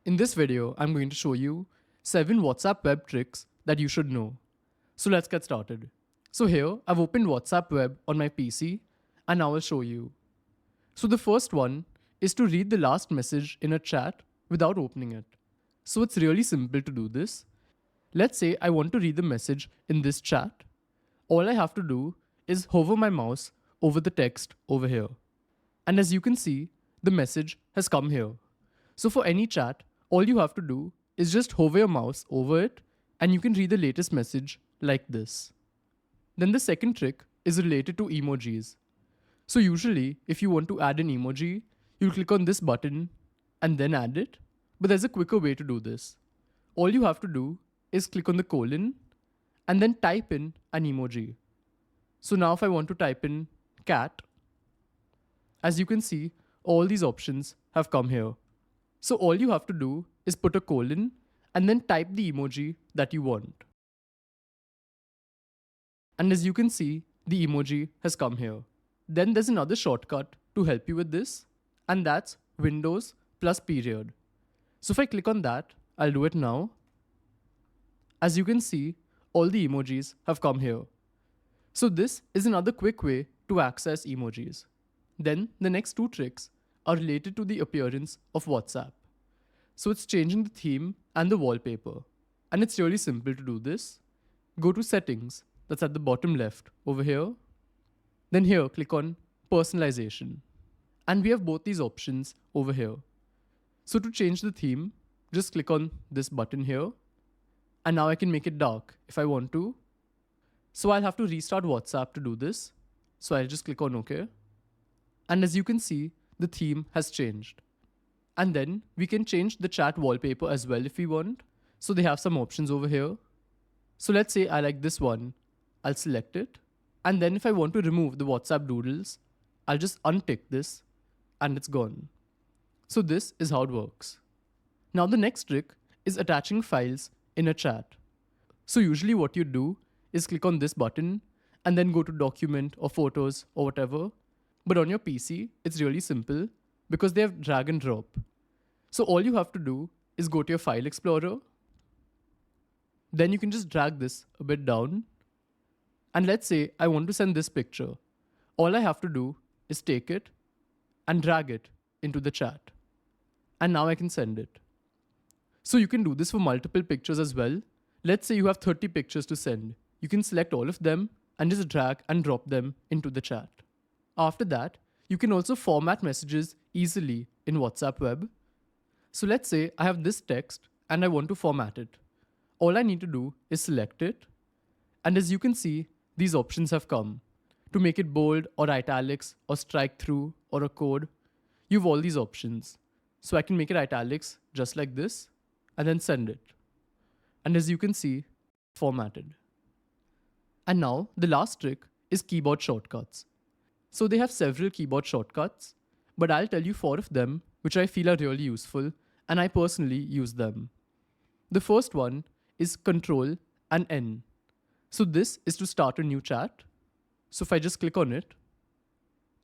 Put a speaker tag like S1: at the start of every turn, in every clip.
S1: In this video, I'm going to show you 7 WhatsApp web tricks that you should know. So let's get started. So here, I've opened WhatsApp web on my PC and now I'll show you. So the first one is to read the last message in a chat without opening it. So it's really simple to do this. Let's say I want to read the message in this chat. All I have to do is hover my mouse over the text over here. And as you can see, the message has come here. So for any chat, all you have to do is just hover your mouse over it and you can read the latest message like this. Then the second trick is related to emojis. So usually, if you want to add an emoji, you'll click on this button and then add it. But there's a quicker way to do this. All you have to do is click on the colon and then type in an emoji. So now if I want to type in cat, as you can see, all these options have come here. So all you have to do is put a colon and then type the emoji that you want. And as you can see, the emoji has come here. Then there's another shortcut to help you with this, and that's Windows plus period. So if I click on that, I'll do it now. As you can see, all the emojis have come here. So this is another quick way to access emojis. Then the next two tricks are related to the appearance of WhatsApp. So it's changing the theme and the wallpaper. And it's really simple to do this. Go to settings, that's at the bottom left over here. Then here, click on personalization. And we have both these options over here. So to change the theme, just click on this button here. And now I can make it dark if I want to. So I'll have to restart WhatsApp to do this. So I'll just click on OK. And as you can see, the theme has changed. And then we can change the chat wallpaper as well if we want. So they have some options over here. So let's say I like this one. I'll select it. And then if I want to remove the WhatsApp doodles, I'll just untick this and it's gone. So this is how it works. Now the next trick is attaching files in a chat. So usually what you do is click on this button and then go to document or photos or whatever. But on your PC, it's really simple because they have drag and drop. So all you have to do is go to your file explorer. Then you can just drag this a bit down. And let's say I want to send this picture. All I have to do is take it and drag it into the chat. And now I can send it. So you can do this for multiple pictures as well. Let's say you have 30 pictures to send. You can select all of them and just drag and drop them into the chat. After that, you can also format messages easily in WhatsApp web. So let's say I have this text and I want to format it. All I need to do is select it. And as you can see, these options have come. To make it bold or italics or strike through or a code, you have all these options. So I can make it italics just like this and then send it. And as you can see, formatted. And now the last trick is keyboard shortcuts. So they have several keyboard shortcuts, but I'll tell you 4 of them which I feel are really useful and I personally use them. The first one is Ctrl and N. So this is to start a new chat. So if I just click on it,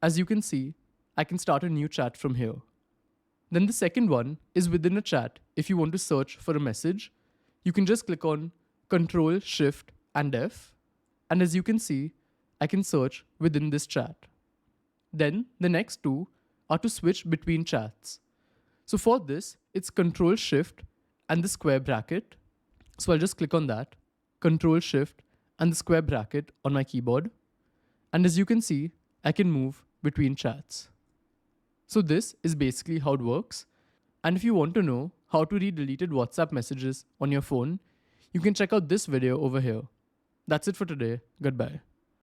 S1: as you can see, I can start a new chat from here. Then the second one is within a chat. If you want to search for a message, you can just click on Ctrl Shift and F. And as you can see, I can search within this chat. Then the next two are to switch between chats. So for this, it's Ctrl Shift and the square bracket. So I'll just click on that, Ctrl Shift and the square bracket on my keyboard. And as you can see, I can move between chats. So this is basically how it works. And if you want to know how to read deleted WhatsApp messages on your phone, you can check out this video over here. That's it for today. Goodbye.